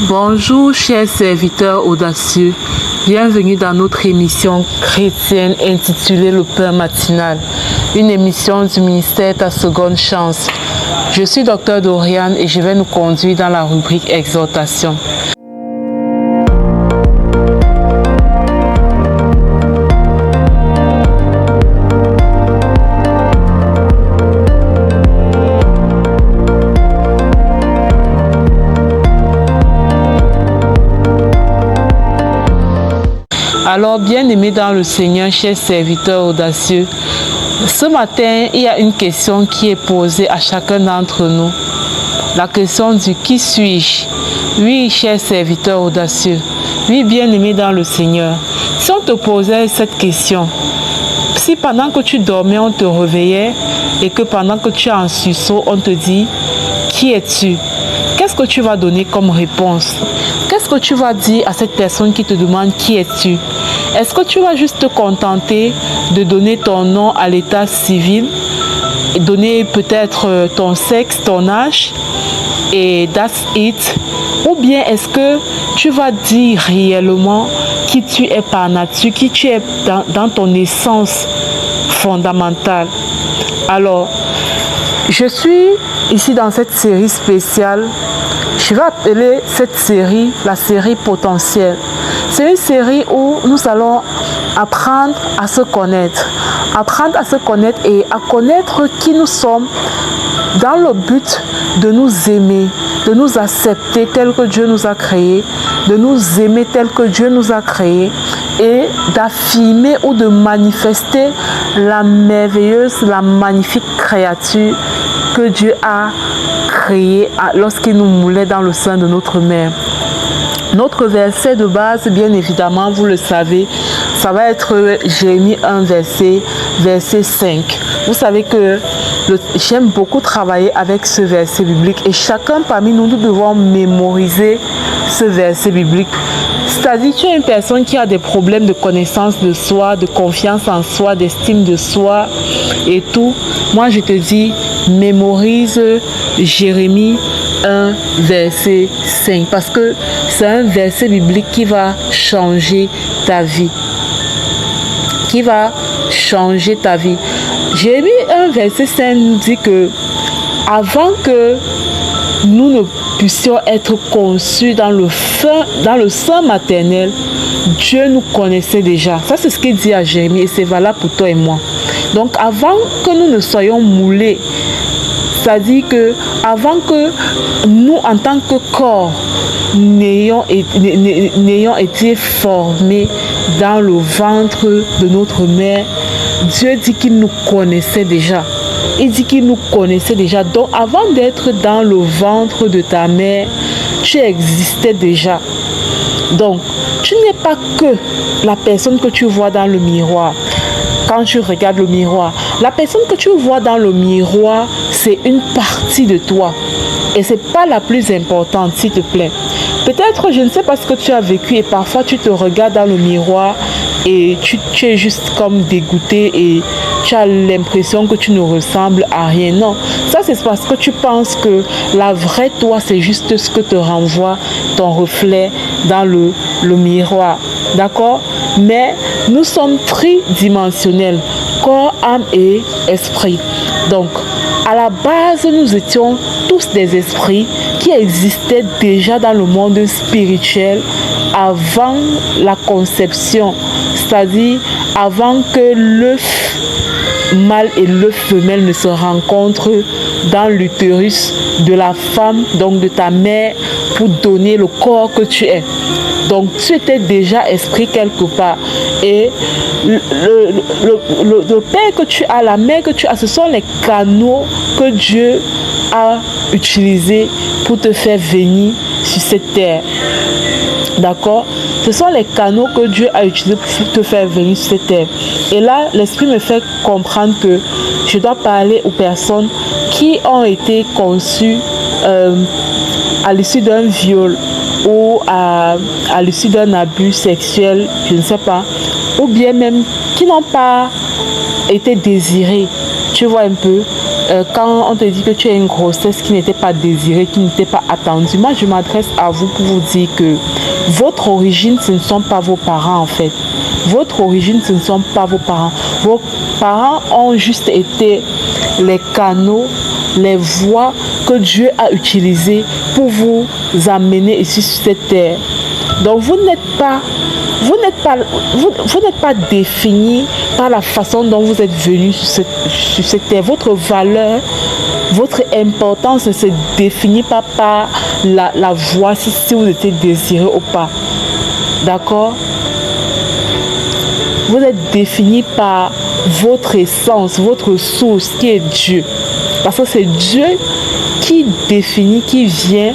Bonjour chers serviteurs audacieux, bienvenue dans notre émission chrétienne intitulée Le Pain matinal, une émission du ministère Ta Seconde Chance. Je suis Dr Doriane et je vais nous conduire dans la rubrique Exhortation. Alors, bien-aimés dans le Seigneur, chers serviteurs audacieux, ce matin, il y a une question qui est posée à chacun d'entre nous. La question du qui suis-je? Oui, chers serviteurs audacieux, oui, bien-aimés dans le Seigneur. Si on te posait cette question, si pendant que tu dormais, on te réveillait et que pendant que tu es en sursaut, on te dit qui es-tu? Qu'est-ce que tu vas donner comme réponse? Qu'est-ce que tu vas dire à cette personne qui te demande qui es-tu? Est-ce que tu vas juste te contenter de donner ton nom à l'état civil, et donner peut-être ton sexe, ton âge et that's it? Ou bien est-ce que tu vas dire réellement qui tu es par nature, qui tu es dans ton essence fondamentale? Alors, je suis ici dans cette série spéciale. Je vais appeler cette série la série potentielle. C'est une série où nous allons apprendre à se connaître et à connaître qui nous sommes dans le but de nous aimer, de nous accepter tel que Dieu nous a créés, de nous aimer tel que Dieu nous a créés et d'affirmer ou de manifester la merveilleuse, la magnifique créature que Dieu a créée lorsqu'il nous moulait dans le sein de notre mère. Notre verset de base, bien évidemment, vous le savez, ça va être Jérémie 1, verset 5. Vous savez que j'aime beaucoup travailler avec ce verset biblique et chacun parmi nous, nous devons mémoriser ce verset biblique. C'est-à-dire, tu es une personne qui a des problèmes de connaissance de soi, de confiance en soi, d'estime de soi et tout. Moi, je te dis, mémorise Jérémie 1, verset 5 parce que c'est un verset biblique qui va changer ta vie. Qui va changer ta vie. Jérémie 1, verset 5 nous dit que avant que nous ne puissions être conçus dans le sein maternel, Dieu nous connaissait déjà. Ça, c'est ce qu'il dit à Jérémie et c'est valable pour toi et moi. Donc, avant que nous ne soyons moulés, c'est-à-dire que avant que nous, en tant que corps, n'ayons été formés dans le ventre de notre mère, Dieu dit qu'il nous connaissait déjà. Il dit qu'il nous connaissait déjà. Donc, avant d'être dans le ventre de ta mère, tu existais déjà. Donc, tu n'es pas que la personne que tu vois dans le miroir. Quand tu regardes le miroir, la personne que tu vois dans le miroir, c'est une partie de toi. Et ce n'est pas la plus importante, s'il te plaît. Peut-être, je ne sais pas ce que tu as vécu et parfois tu te regardes dans le miroir et tu es juste comme dégoûté et tu as l'impression que tu ne ressembles à rien. Non, ça c'est parce que tu penses que la vraie toi, c'est juste ce que te renvoie ton reflet dans le miroir. D'accord? Mais nous sommes tridimensionnels, corps, âme et esprit. Donc, à la base, nous étions tous des esprits qui existaient déjà dans le monde spirituel avant la conception, c'est-à-dire avant que l'œuf mâle et l'œuf femelle ne se rencontrent dans l'utérus de la femme, donc de ta mère, pour donner le corps que tu es. Donc, tu étais déjà esprit quelque part. Et le père que tu as, la mère que tu as, ce sont les canaux que Dieu a utilisés pour te faire venir sur cette terre. D'accord? Ce sont les canaux que Dieu a utilisés pour te faire venir sur cette terre. Et là, l'Esprit me fait comprendre que je dois parler aux personnes qui ont été conçues à l'issue d'un viol ou à l'issue d'un abus sexuel, je ne sais pas, ou bien même qui n'ont pas été désirées. Tu vois un peu, quand on te dit que tu as une grossesse qui n'était pas désirée, qui n'était pas attendue, moi je m'adresse à vous pour vous dire que votre origine, ce ne sont pas vos parents en fait. Votre origine, ce ne sont pas vos parents. Vos parents ont juste été les canaux, les voies que Dieu a utilisées pour vous amener ici sur cette terre. Donc vous n'êtes pas défini par la façon dont vous êtes venu sur cette terre. Votre valeur, votre importance ne se définit pas par la voie si vous étiez désiré ou pas. D'accord? Vous êtes défini par votre essence, votre source qui est Dieu. Parce que c'est Dieu qui définit, qui vient,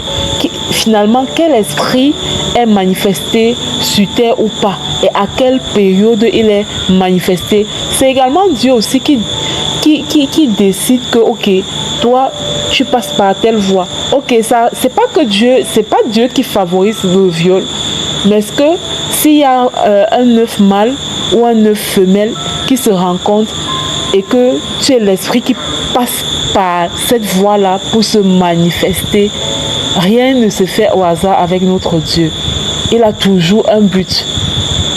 finalement quel esprit est manifesté sur terre ou pas et à quelle période il est manifesté. C'est également Dieu aussi qui décide que ok, toi tu passes par telle voie. Ok, ça c'est pas Dieu qui favorise le viol, mais est-ce que s'il y a un œuf mâle ou un œuf femelle qui se rencontrent et que tu es l'esprit qui passe par cette voie-là pour se manifester, rien ne se fait au hasard avec notre Dieu. Il a toujours un but.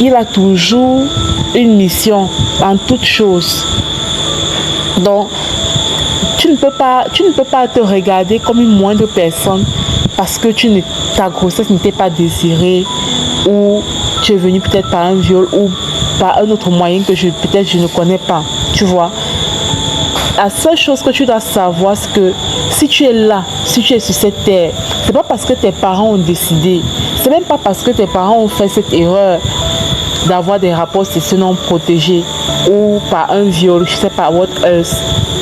Il a toujours une mission en toutes choses. Donc, tu ne peux pas te regarder comme une moindre personne parce que ta grossesse n'était pas désirée ou tu es venu peut-être par un viol ou par un autre moyen que peut-être je ne connais pas. Tu vois? La seule chose que tu dois savoir, c'est que si tu es là, si tu es sur cette terre, c'est pas parce que tes parents ont décidé, c'est même pas parce que tes parents ont fait cette erreur d'avoir des rapports sexuels non protégés ou par un viol, je sais pas, what else.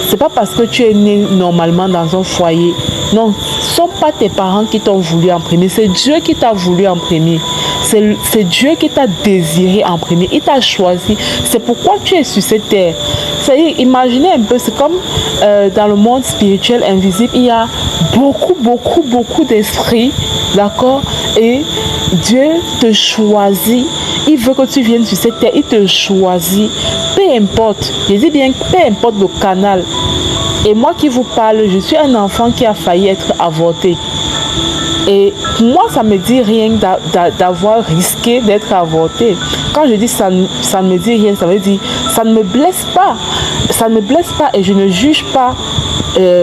C'est pas parce que tu es né normalement dans un foyer. Non, ce ne sont pas tes parents qui t'ont voulu en premier, c'est Dieu qui t'a voulu en premier. C'est Dieu qui t'a désiré en premier. Il t'a choisi. C'est pourquoi tu es sur cette terre. C'est-à-dire, imaginez un peu, c'est comme dans le monde spirituel invisible, il y a beaucoup d'esprits, d'accord? Et Dieu te choisit. Il veut que tu viennes sur cette terre. Il te choisit. Peu importe. Je dis bien, peu importe le canal. Et moi qui vous parle, je suis un enfant qui a failli être avorté. Et moi, ça ne me dit rien d'avoir risqué d'être avorté. Quand je dis ça ne me dit rien, ça veut dire ça ne me blesse pas. Ça ne me blesse pas et je ne juge pas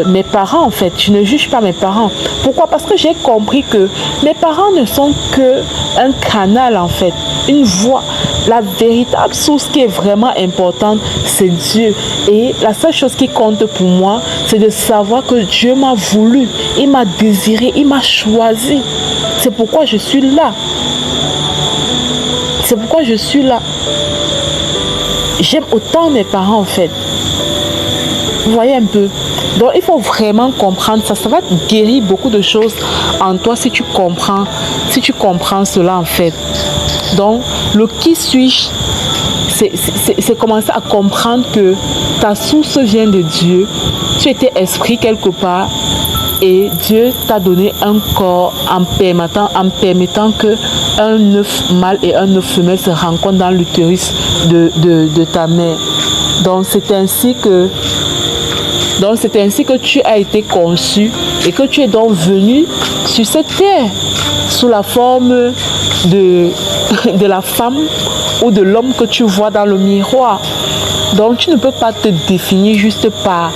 mes parents en fait. Je ne juge pas mes parents. Pourquoi? Parce que j'ai compris que mes parents ne sont qu'un canal en fait, une voie. La véritable source qui est vraiment importante, c'est Dieu. Et la seule chose qui compte pour moi, c'est de savoir que Dieu m'a voulu, il m'a désiré, il m'a choisi. C'est pourquoi je suis là. C'est pourquoi je suis là. J'aime autant mes parents en fait. Vous voyez un peu. Donc il faut vraiment comprendre ça. Ça va guérir beaucoup de choses en toi si tu comprends cela en fait. Donc le qui suis-je, c'est commencer à comprendre que ta source vient de Dieu. Tu étais esprit quelque part et Dieu t'a donné un corps en permettant que un œuf mâle et un œuf femelle se rencontrent dans l'utérus de ta mère. Donc c'est ainsi que tu as été conçu et que tu es donc venu sur cette terre sous la forme de la femme ou de l'homme que tu vois dans le miroir. Donc tu ne peux pas te définir juste par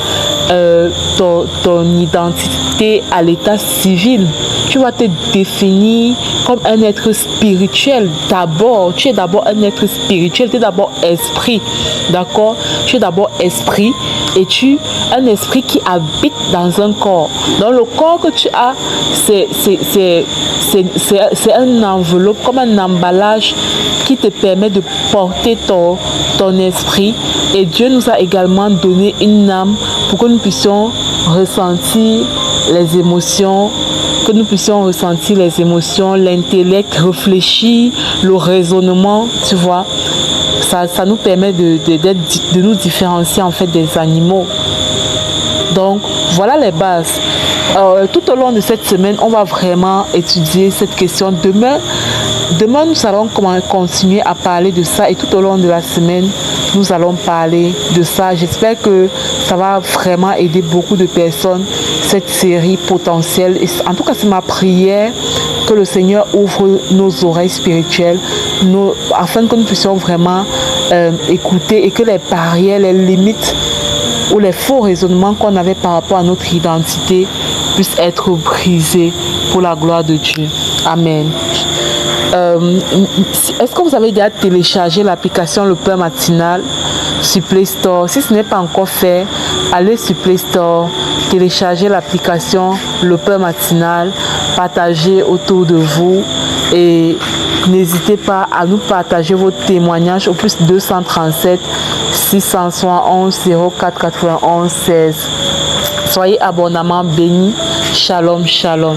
ton identité à l'état civil. Tu vas te définir comme un être spirituel d'abord. Tu es d'abord un être spirituel, tu es d'abord esprit. D'accord? Tu es d'abord esprit et un esprit qui habite dans un corps. Donc le corps que tu as, c'est une enveloppe, comme un emballage qui te permet de porter ton esprit. Et Dieu nous a également donné une âme pour que nous puissions ressentir les émotions, l'intellect, réfléchir, le raisonnement, tu vois. Ça nous permet de nous différencier en fait des animaux. Donc voilà les bases. Tout au long de cette semaine, on va vraiment étudier cette question. Demain nous allons continuer à parler de ça et tout au long de la semaine, nous allons parler de ça. J'espère que ça va vraiment aider beaucoup de personnes, cette série potentielle. Et en tout cas, c'est ma prière que le Seigneur ouvre nos oreilles spirituelles afin que nous puissions vraiment écouter et que les barrières, les limites ou les faux raisonnements qu'on avait par rapport à notre identité puissent être brisés pour la gloire de Dieu. Amen. Est-ce que vous avez déjà téléchargé l'application Le Peur Matinal sur Play Store? Si ce n'est pas encore fait, allez sur Play Store, téléchargez l'application Le Peur Matinal, partagez autour de vous et n'hésitez pas à nous partager vos témoignages au plus 237 671 04 91 16. Soyez abondamment bénis. Shalom, shalom.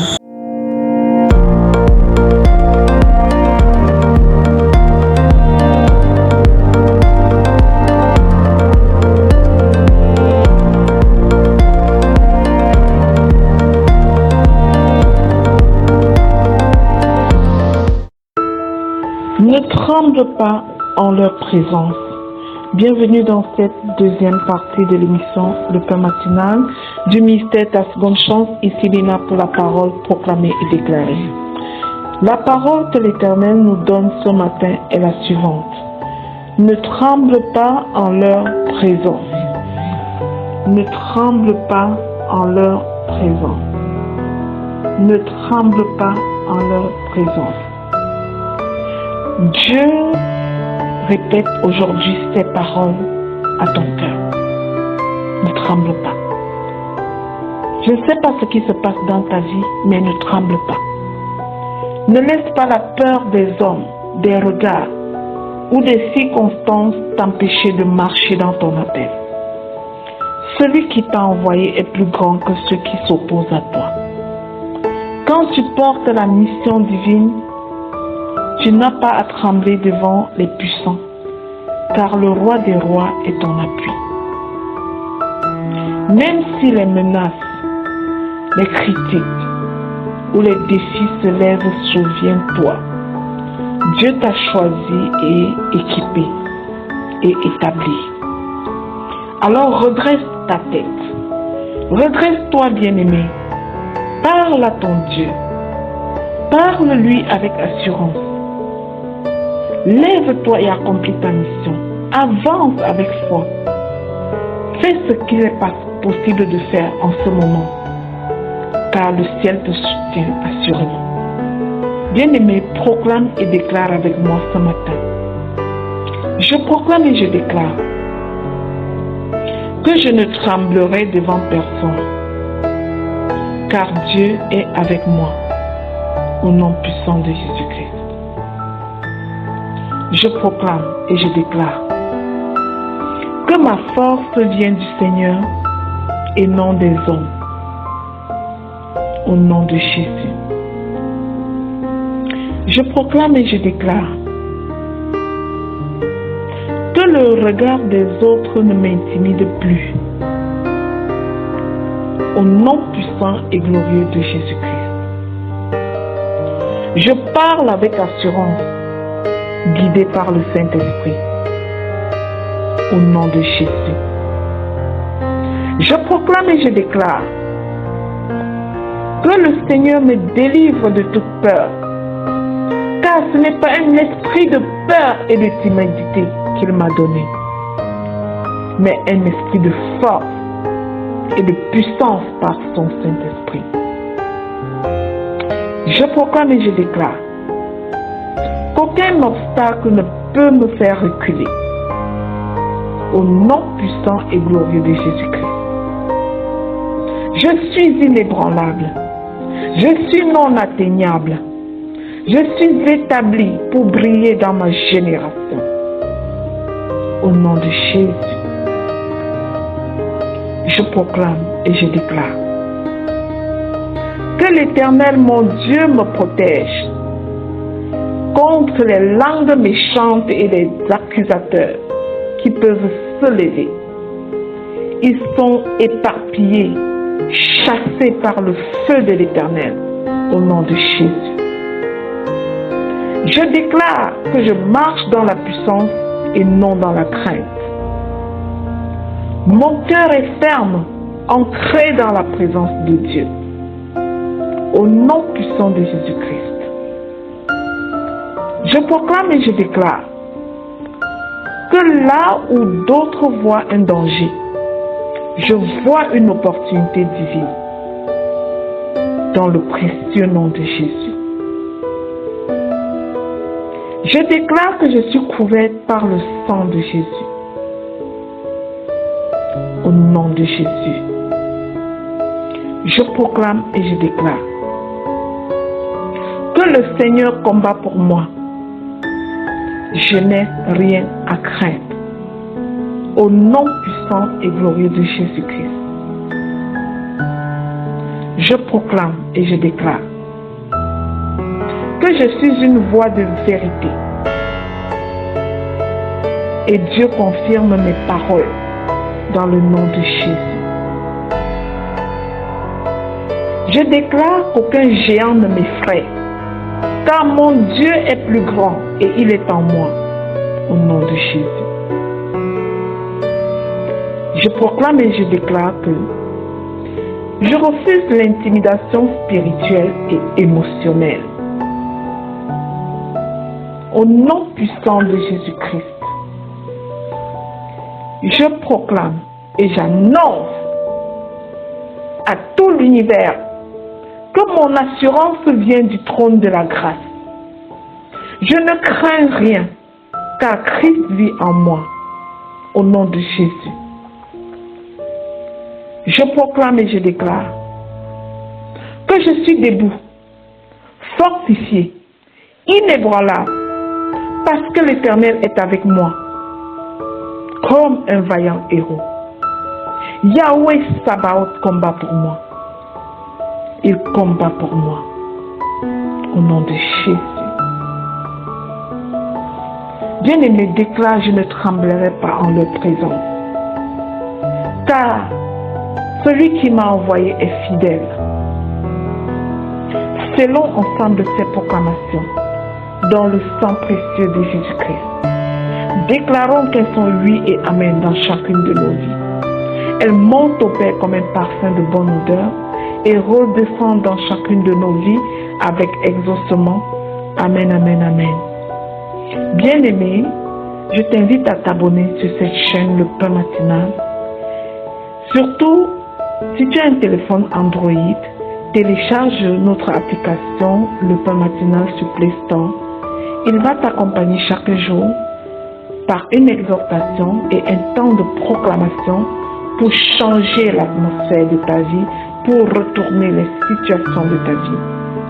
Ne tremble pas en leur présence. Bienvenue dans cette deuxième partie de l'émission Le Peur Matinal du ministère Ta Seconde Chance. Ici Lina pour la parole proclamée et déclarée. La parole que l'Éternel nous donne ce matin est la suivante. Ne tremble pas en leur présence. Ne tremble pas en leur présence. Ne tremble pas en leur présence. Dieu répète aujourd'hui ces paroles à ton cœur. Ne tremble pas. Je ne sais pas ce qui se passe dans ta vie, mais ne tremble pas. Ne laisse pas la peur des hommes, des regards ou des circonstances t'empêcher de marcher dans ton appel. Celui qui t'a envoyé est plus grand que ceux qui s'opposent à toi. Quand tu portes la mission divine, tu n'as pas à trembler devant les puissants, car le roi des rois est ton appui. Même si les menaces, les critiques ou les défis se lèvent, souviens-toi, Dieu t'a choisi et équipé et établi. Alors redresse ta tête. Redresse-toi, bien-aimé. Parle à ton Dieu. Parle-lui avec assurance. Lève-toi et accomplis ta mission. Avance avec foi. Fais ce qu'il est possible de faire en ce moment, car le ciel te soutient assurément. Bien-aimé, proclame et déclare avec moi ce matin. Je proclame et je déclare que je ne tremblerai devant personne, car Dieu est avec moi, au nom puissant de Jésus-Christ. Je proclame et je déclare que ma force vient du Seigneur et non des hommes, au nom de Jésus. Je proclame et je déclare que le regard des autres ne m'intimide plus, au nom puissant et glorieux de Jésus-Christ. Je parle avec assurance, guidé par le Saint-Esprit, au nom de Jésus. Je proclame et je déclare que le Seigneur me délivre de toute peur, car ce n'est pas un esprit de peur et de timidité qu'il m'a donné, mais un esprit de force et de puissance par son Saint-Esprit. Je proclame et je déclare qu'aucun obstacle ne peut me faire reculer, au nom puissant et glorieux de Jésus-Christ. Je suis inébranlable, je suis non atteignable, je suis établi pour briller dans ma génération, au nom de Jésus. Je proclame et je déclare que l'Éternel, mon Dieu, me protège contre les langues méchantes et les accusateurs qui peuvent se lever. Ils sont éparpillés, chassés par le feu de l'Éternel, au nom de Jésus. Je déclare que je marche dans la puissance et non dans la crainte. Mon cœur est ferme, ancré dans la présence de Dieu. Au nom puissant de Jésus-Christ. Je proclame et je déclare que là où d'autres voient un danger, je vois une opportunité divine. Dans le précieux nom de Jésus. Je déclare que je suis couverte par le sang de Jésus. Au nom de Jésus. Je proclame et je déclare que le Seigneur combat pour moi. Je n'ai rien à craindre. Au nom puissant et glorieux de Jésus-Christ. Je proclame et je déclare que je suis une voix de vérité. Et Dieu confirme mes paroles dans le nom de Jésus. Je déclare qu'aucun géant ne m'effraie, car mon Dieu est plus grand et il est en moi, au nom de Jésus. Je proclame et je déclare que je refuse l'intimidation spirituelle et émotionnelle. Au nom puissant de Jésus-Christ, je proclame et j'annonce à tout l'univers que mon assurance vient du trône de la grâce. Je ne crains rien, car Christ vit en moi, au nom de Jésus. Je proclame et je déclare que je suis debout, fortifié, inébranlable, parce que l'Éternel est avec moi, comme un vaillant héros. Yahweh Sabaoth combat pour moi. Il combat pour moi, au nom de Jésus. Bien-aimé, déclare, je ne tremblerai pas en leur présence, car celui qui m'a envoyé est fidèle. Selon ensemble de ces proclamations, dans le sang précieux de Jésus-Christ, déclarons qu'elles sont oui et amen dans chacune de nos vies. Elles montent au Père comme un parfum de bonne odeur et redescendent dans chacune de nos vies avec exaucement. Amen, amen, amen. Bien-aimé, je t'invite à t'abonner sur cette chaîne Le Pain Matinal. Surtout, si tu as un téléphone Android, télécharge notre application Le Pain Matinal sur Play Store. Il va t'accompagner chaque jour par une exhortation et un temps de proclamation pour changer l'atmosphère de ta vie, pour retourner les situations de ta vie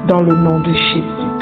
dans le nom de Jésus.